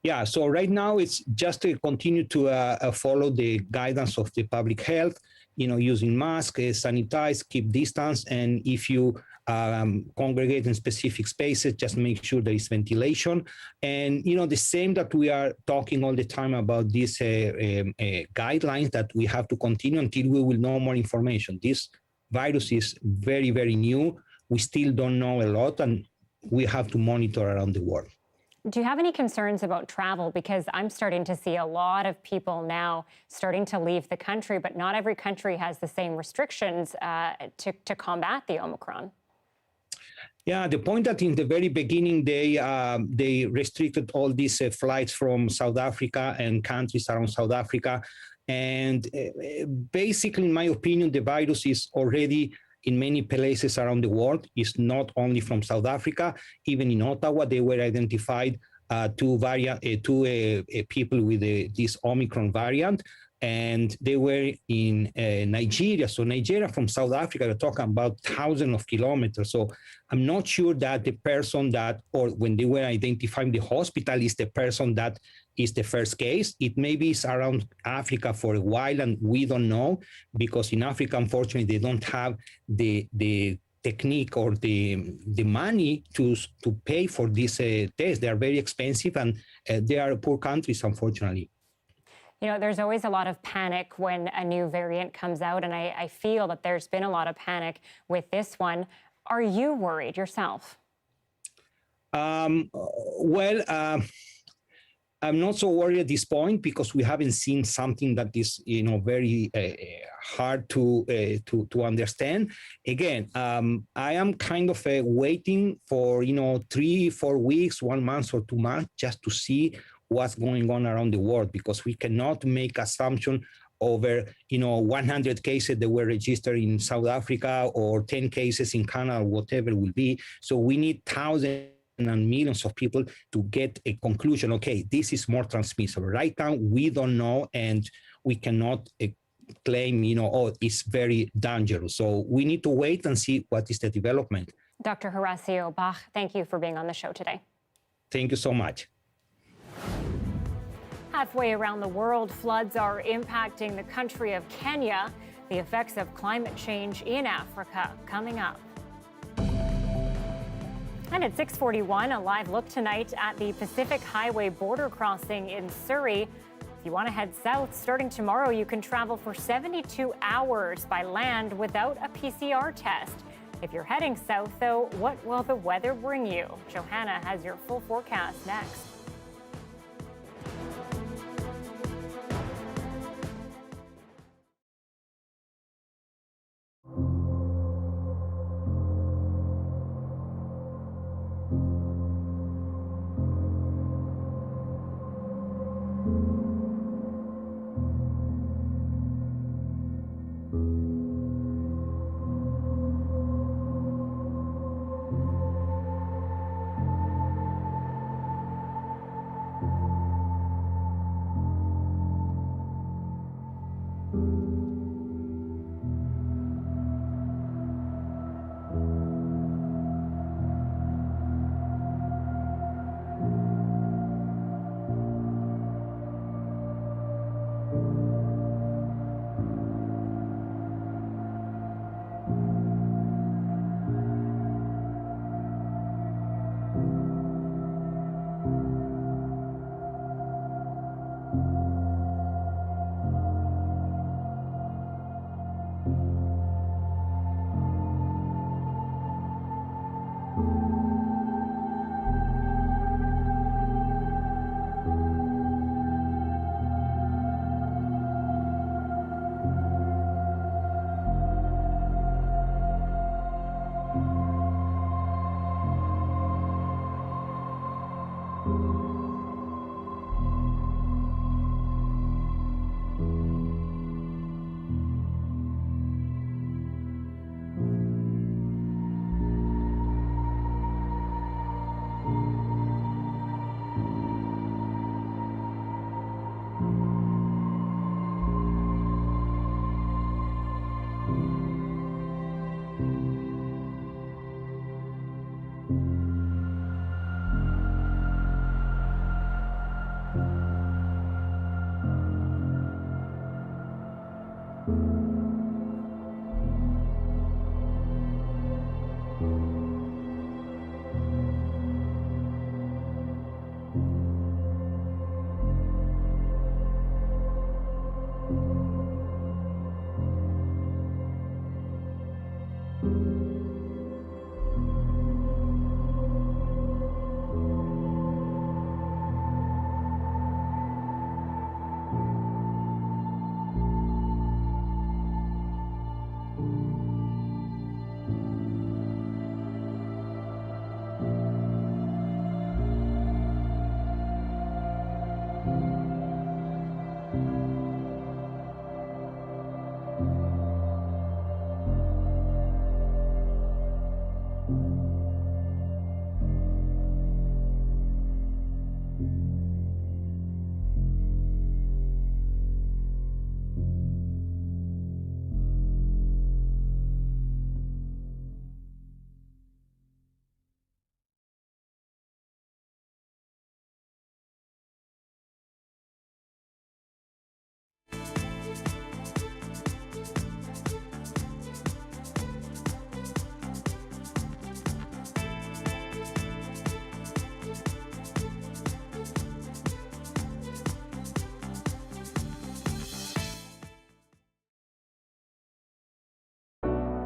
Yeah, so right now it's just to continue to follow the guidance of the public health, using masks, sanitize, keep distance, and if you congregate in specific spaces, just make sure there is ventilation. And, the same that we are talking all the time about these guidelines that we have to continue until we will know more information. This virus is very, very new. We still don't know a lot, and we have to monitor around the world. Do you have any concerns about travel? Because I'm starting to see a lot of people now starting to leave the country, but not every country has the same restrictions to combat the Omicron. Yeah, the point that in the very beginning, they restricted all these flights from South Africa and countries around South Africa. And basically, in my opinion, the virus is already in many places around the world. It's not only from South Africa. Even in Ottawa, they were identified two people with this Omicron variant, and they were in Nigeria. So Nigeria from South Africa, we're talking about thousands of kilometers. So I'm not sure that the person that, or when they were identifying the hospital, is the person that is the first case. It maybe is around Africa for a while, and we don't know, because in Africa, unfortunately, they don't have the technique or the money to pay for this test. They are very expensive, and they are poor countries, unfortunately. There's always a lot of panic when a new variant comes out, and I feel that there's been a lot of panic with this one. Are you worried yourself? I'm not so worried at this point, because we haven't seen something that is, very hard to understand. Again, I am kind of waiting for 3-4 weeks, 1 month or 2 months, just to see what's going on around the world, because we cannot make assumption over 100 cases that were registered in South Africa or 10 cases in Canada, or whatever it will be. So we need thousands and millions of people to get a conclusion. Okay, this is more transmissible. Right now, we don't know, and we cannot claim, it's very dangerous. So we need to wait and see what is the development. Dr. Horacio Bach, thank you for being on the show today. Thank you so much. Halfway around the world, floods are impacting the country of Kenya. The effects of climate change in Africa coming up. And at 6:41, a live look tonight at the Pacific Highway border crossing in Surrey. If you want to head south, starting tomorrow, you can travel for 72 hours by land without a PCR test. If you're heading south, though, what will the weather bring you? Johanna has your full forecast next.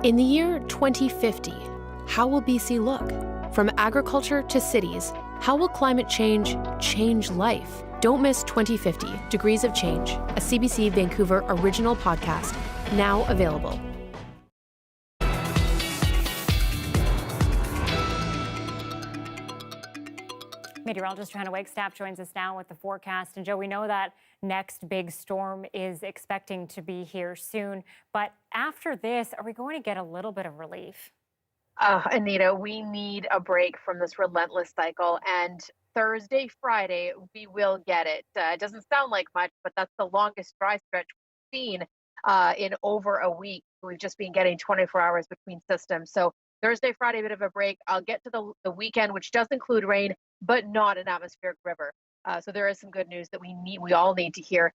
In the year 2050, how will BC look? From agriculture to cities, how will climate change change life? Don't miss 2050 Degrees of Change, a CBC Vancouver original podcast, now available. Meteorologist Johanna Wagstaffe joins us now with the forecast. And Joe, we know that next big storm is expecting to be here soon. But after this, are we going to get a little bit of relief? Anita, we need a break from this relentless cycle. And Thursday, Friday, we will get it. It doesn't sound like much, but that's the longest dry stretch we've seen in over a week. We've just been getting 24 hours between systems. So Thursday, Friday, a bit of a break. I'll get to the weekend, which does include rain, but not an atmospheric river. So there is some good news that we all need to hear.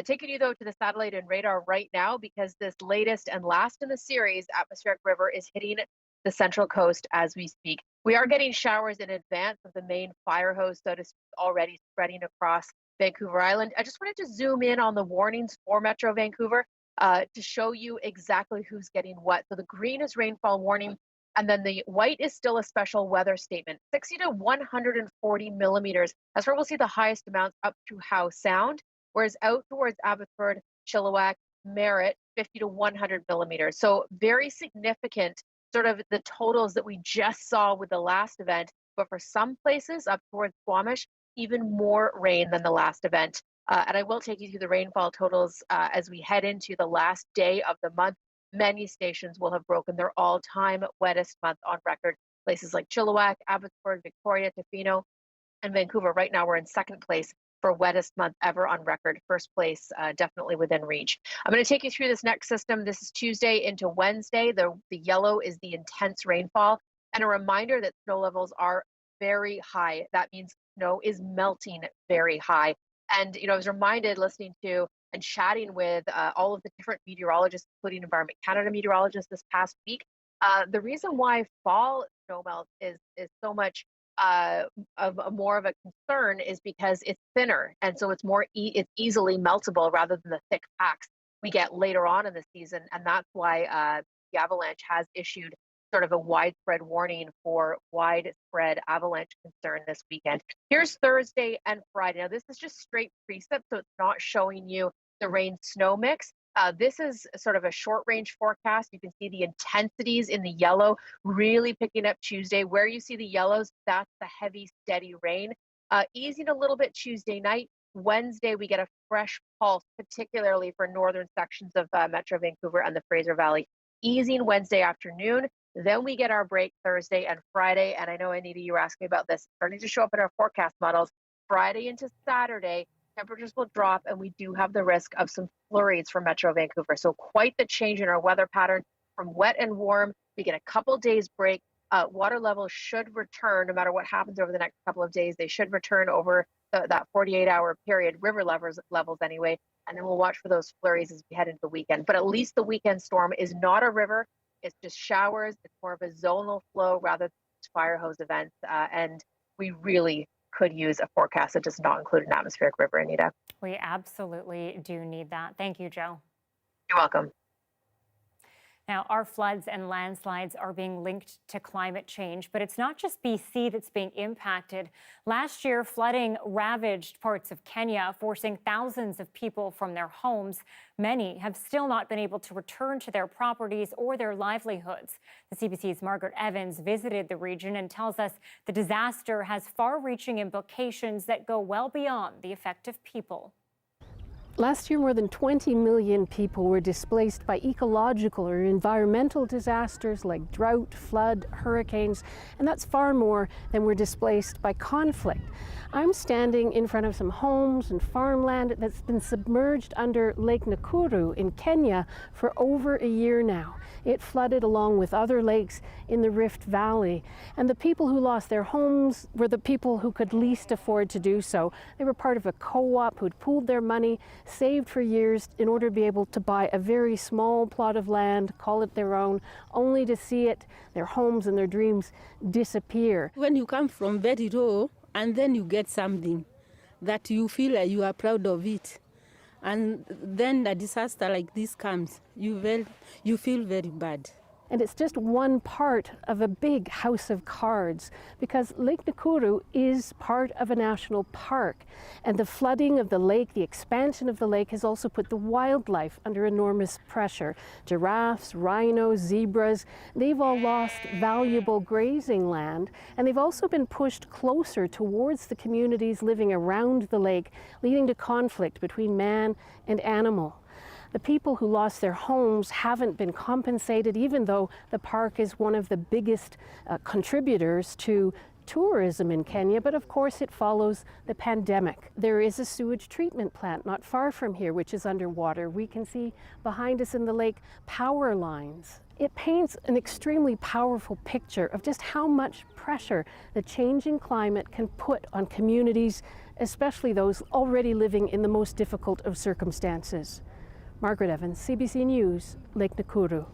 Taking you though to the satellite and radar right now, because this latest and last in the series atmospheric river is hitting the Central Coast as we speak. We are getting showers in advance of the main fire hose, so to speak, already spreading across Vancouver Island. I just wanted to zoom in on the warnings for Metro Vancouver to show you exactly who's getting what. So the green is rainfall warning, and then the white is still a special weather statement, 60 to 140 millimeters. That's where we'll see the highest amounts up through Howe Sound, whereas out towards Abbotsford, Chilliwack, Merritt, 50 to 100 millimeters. So very significant, sort of the totals that we just saw with the last event, but for some places up towards Squamish, even more rain than the last event. And I will take you through the rainfall totals as we head into the last day of the month. Many stations will have broken their all-time wettest month on record. Places like Chilliwack, Abbotsford, Victoria, Tofino, and Vancouver. Right now we're in second place for wettest month ever on record. First place definitely within reach. I'm going to take you through this next system. This is Tuesday into Wednesday. The yellow is the intense rainfall, and a reminder that snow levels are very high. That means snow is melting very high. And I was reminded listening to and chatting with all of the different meteorologists, including Environment Canada meteorologists this past week. The reason why fall snowmelt is so much more of a concern is because it's thinner, and so it's it's easily meltable rather than the thick packs we get later on in the season, and that's why the Avalanche has issued sort of a widespread warning for widespread avalanche concern this weekend. Here's Thursday and Friday. Now this is just straight precip, so it's not showing you the rain snow mix. This is sort of a short range forecast. You can see the intensities in the yellow really picking up Tuesday. Where you see the yellows, that's the heavy, steady rain. Easing a little bit Tuesday night. Wednesday, we get a fresh pulse, particularly for northern sections of Metro Vancouver and the Fraser Valley. Easing Wednesday afternoon. Then we get our break Thursday and Friday. And I know, Anita, you were asking about this. Starting to show up in our forecast models. Friday into Saturday, temperatures will drop, and we do have the risk of some flurries for Metro Vancouver. So quite the change in our weather pattern from wet and warm. We get a couple days break. Water levels should return no matter what happens over the next couple of days. They should return over that 48-hour period, river levels anyway. And then we'll watch for those flurries as we head into the weekend. But at least the weekend storm is not a river. It's just showers. It's more of a zonal flow rather than fire hose events. And we really could use a forecast that does not include an atmospheric river, Anita. We absolutely do need that. Thank you, Joe. You're welcome. Now, our floods and landslides are being linked to climate change, but it's not just BC that's being impacted. Last year, flooding ravaged parts of Kenya, forcing thousands of people from their homes. Many have still not been able to return to their properties or their livelihoods. The CBC's Margaret Evans visited the region and tells us the disaster has far-reaching implications that go well beyond the effect of people. Last year, more than 20 million people were displaced by ecological or environmental disasters like drought, flood, hurricanes, and that's far more than were displaced by conflict. I'm standing in front of some homes and farmland that's been submerged under Lake Nakuru in Kenya for over a year now. It flooded along with other lakes in the Rift Valley, and the people who lost their homes were the people who could least afford to do so. They were part of a co-op who'd pooled their money, saved for years in order to be able to buy a very small plot of land, call it their own, only to see it, their homes and their dreams, disappear. When you come from very low and then you get something that you feel like you are proud of it, and then a disaster like this comes, you feel very bad. And it's just one part of a big house of cards, because Lake Nakuru is part of a national park. And the flooding of the lake, the expansion of the lake, has also put the wildlife under enormous pressure. Giraffes, rhinos, zebras, they've all lost valuable grazing land, and they've also been pushed closer towards the communities living around the lake, leading to conflict between man and animal. The people who lost their homes haven't been compensated, even though the park is one of the biggest contributors to tourism in Kenya, but of course it follows the pandemic. There is a sewage treatment plant not far from here, which is underwater. We can see behind us in the lake power lines. It paints an extremely powerful picture of just how much pressure the changing climate can put on communities, especially those already living in the most difficult of circumstances. Margaret Evans, CBC News, Lake Nakuru.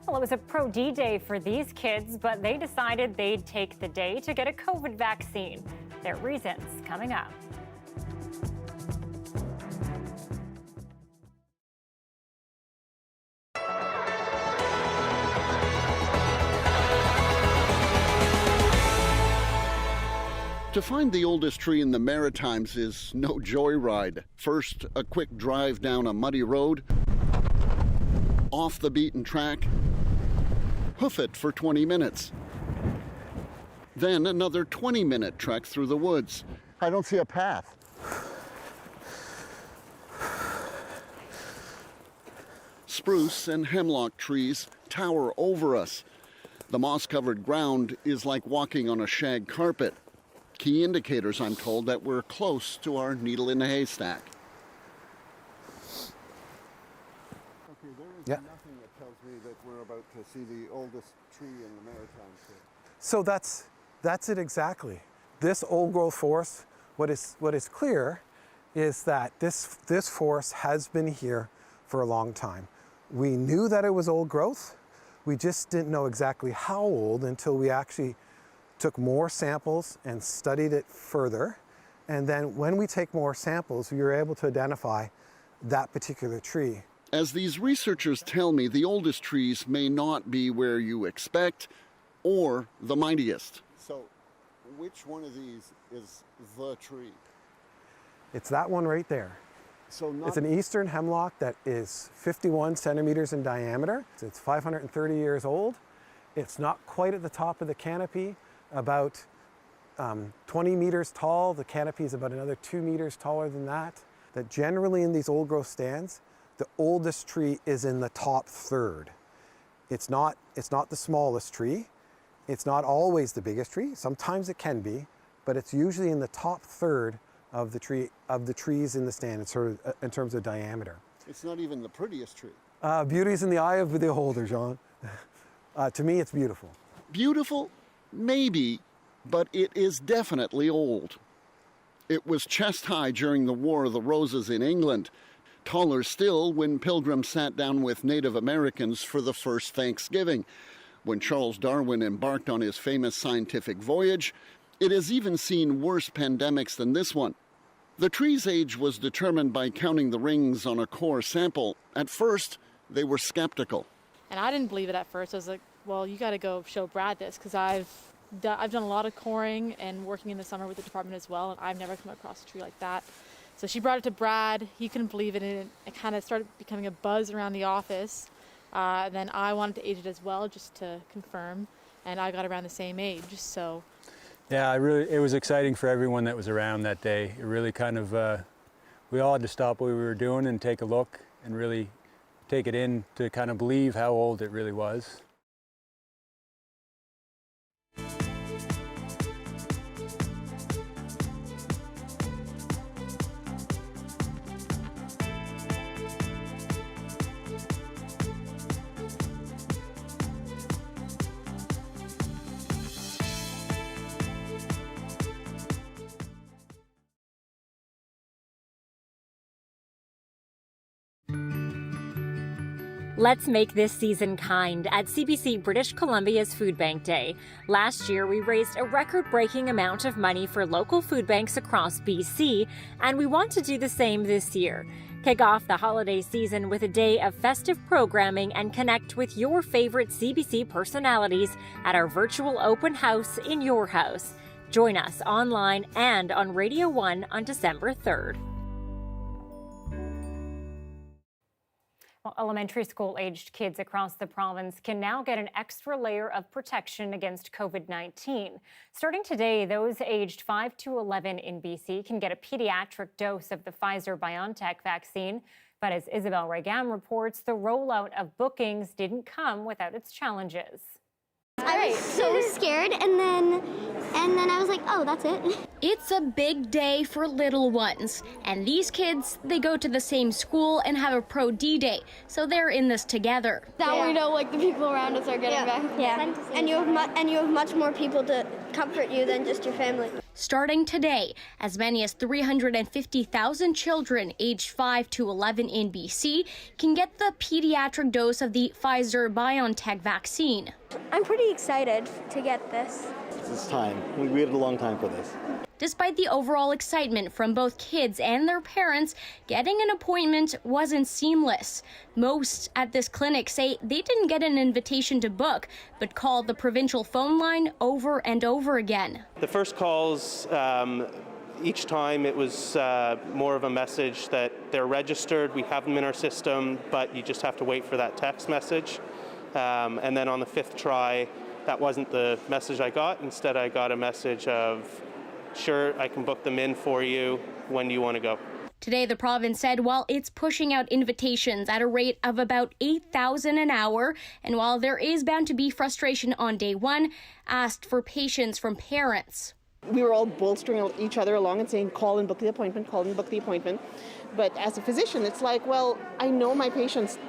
Well, it was a pro-D day for these kids, but they decided they'd take the day to get a COVID vaccine. Their reasons coming up. To find the oldest tree in the Maritimes is no joyride. First, a quick drive down a muddy road, off the beaten track, hoof it for 20 minutes. Then another 20-minute trek through the woods. I don't see a path. Spruce and hemlock trees tower over us. The moss-covered ground is like walking on a shag carpet. Key indicators, I'm told, that we're close to our needle in the haystack. Okay, there is nothing that tells me that we're about to see the oldest tree in the Maritimes here. So that's it exactly. This old growth forest, what is clear is that this forest has been here for a long time. We knew that it was old growth. We just didn't know exactly how old until we actually took more samples and studied it further. And then when we take more samples, we were able to identify that particular tree. As these researchers tell me, the oldest trees may not be where you expect or the mightiest. So which one of these is the tree? It's that one right there. It's an eastern hemlock that is 51 centimeters in diameter. It's 530 years old. It's not quite at the top of the canopy, about 20 meters tall. The canopy is about another 2 meters taller than that. That generally in these old growth stands, the oldest tree is in the top third. It's not the smallest tree. It's not always the biggest tree. Sometimes it can be, but it's usually in the top third of the trees in the stand in terms of diameter. It's not even the prettiest tree. Beauty's in the eye of the beholder, John. To me, it's beautiful. Beautiful? Maybe, but it is definitely old. It was chest high during the War of the Roses in England, taller still when Pilgrims sat down with Native Americans for the first Thanksgiving. When Charles Darwin embarked on his famous scientific voyage, it has even seen worse pandemics than this one. The tree's age was determined by counting the rings on a core sample. At first, they were skeptical. And I didn't believe it at first. I was like, well, you got to go show Brad this, because I've done a lot of coring and working in the summer with the department as well, and I've never come across a tree like that. So she brought it to Brad. He couldn't believe it, and it kind of started becoming a buzz around the office. Then I wanted to age it as well, just to confirm, and I got around the same age. So yeah, it was exciting for everyone that was around that day. It really kind of, we all had to stop what we were doing and take a look and really take it in to kind of believe how old it really was. Let's make this season kind at CBC British Columbia's Food Bank Day. Last year, we raised a record-breaking amount of money for local food banks across BC, and we want to do the same this year. Kick off the holiday season with a day of festive programming and connect with your favorite CBC personalities at our virtual open house in your house. Join us online and on Radio 1 on December 3rd. Well, elementary school-aged kids across the province can now get an extra layer of protection against COVID-19. Starting today, those aged 5 to 11 in BC can get a pediatric dose of the Pfizer-BioNTech vaccine. But as Isabel Regam reports, the rollout of bookings didn't come without its challenges. I was so scared, and then I was like, oh, that's it. It's a big day for little ones. And these kids, they go to the same school and have a pro D-Day, so they're in this together. Now we know, like, the people around us are getting back. Yeah, and you have much more people to comfort you than just your family. Starting today, as many as 350,000 children aged 5 to 11 in BC can get the pediatric dose of the Pfizer-BioNTech vaccine. I'm pretty excited to get this. It's time. We waited a long time for this. Despite the overall excitement from both kids and their parents, getting an appointment wasn't seamless. Most at this clinic say they didn't get an invitation to book, but called the provincial phone line over and over again. The first calls, each time it was more of a message that they're registered, we have them in our system, but you just have to wait for that text message. And then on the fifth try, that wasn't the message I got. Instead, I got a message of, sure, I can book them in for you. When do you want to go? Today, the province said while it's pushing out invitations at a rate of about 8,000 an hour, and while there is bound to be frustration on day one, asked for patience from parents. We were all bolstering each other along and saying, call and book the appointment, call and book the appointment. But as a physician, it's like, well, I know my patients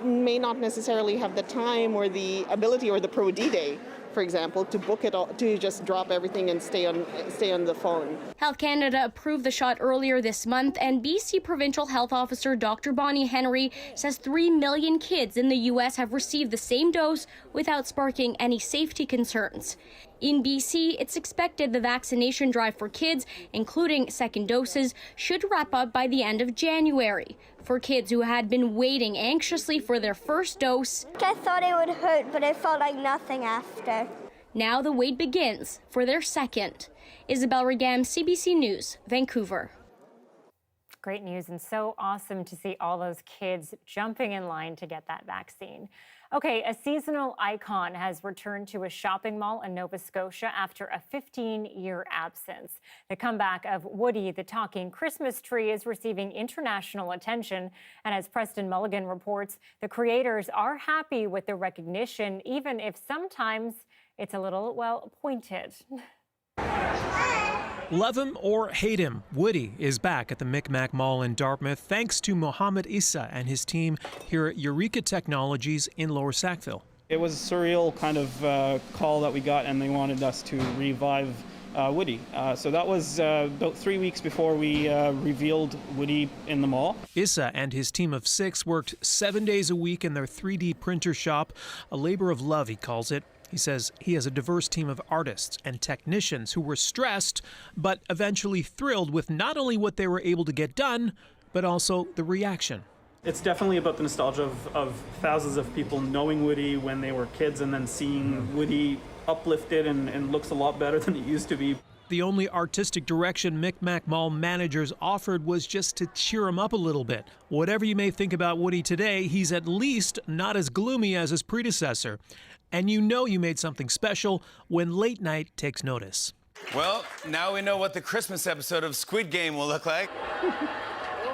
may not necessarily have the time or the ability or the pro D-Day, for example, to book it all, to just drop everything and stay on the phone. Health Canada approved the shot earlier this month, and BC Provincial Health Officer Dr. Bonnie Henry says 3 million kids in the U.S. have received the same dose without sparking any safety concerns. In BC, it's expected the vaccination drive for kids, including second doses, should wrap up by the end of January. For kids who had been waiting anxiously for their first dose, I thought it would hurt, but it felt like nothing after. Now the wait begins for their second. Isabel Regam, CBC News, Vancouver. Great news, and so awesome to see all those kids jumping in line to get that vaccine. Okay, a seasonal icon has returned to a shopping mall in Nova Scotia after a 15-year absence. The comeback of Woody the Talking Christmas Tree is receiving international attention. And as Preston Mulligan reports, the creators are happy with the recognition, even if sometimes it's a little, well, pointed. Love him or hate him, Woody is back at the Micmac Mall in Dartmouth thanks to Mohammed Issa and his team here at Eureka Technologies in Lower Sackville. It was a surreal kind of call that we got, and they wanted us to revive Woody. So that was about 3 weeks before we revealed Woody in the mall. Issa and his team of 6 worked 7 days a week in their 3D printer shop, a labor of love, he calls it. He says he has a diverse team of artists and technicians who were stressed, but eventually thrilled with not only what they were able to get done, but also the reaction. It's definitely about the nostalgia of thousands of people knowing Woody when they were kids and then seeing Woody uplifted and looks a lot better than it used to be. The only artistic direction Micmac Mall managers offered was just to cheer him up a little bit. Whatever you may think about Woody today, he's at least not as gloomy as his predecessor. And you know you made something special when Late Night takes notice. Well, now we know what the Christmas episode of Squid Game will look like.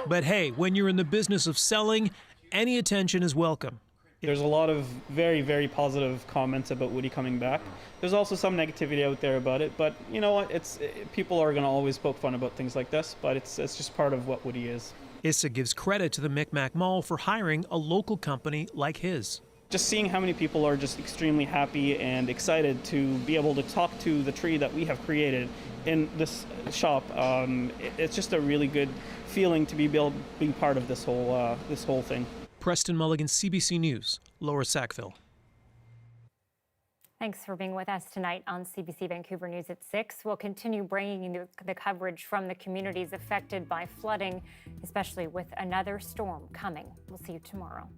But hey, when you're in the business of selling, any attention is welcome. There's a lot of very, very positive comments about Woody coming back. There's also some negativity out there about it, but you know what? People are going to always poke fun about things like this, but it's just part of what Woody is. Issa gives credit to the Micmac Mall for hiring a local company like his. Just seeing how many people are just extremely happy and excited to be able to talk to the tree that we have created in this shop, it's just a really good feeling to be part of this whole thing. Preston Mulligan, CBC News, Lower Sackville. Thanks for being with us tonight on CBC Vancouver News at 6. We'll continue bringing you the coverage from the communities affected by flooding, especially with another storm coming. We'll see you tomorrow.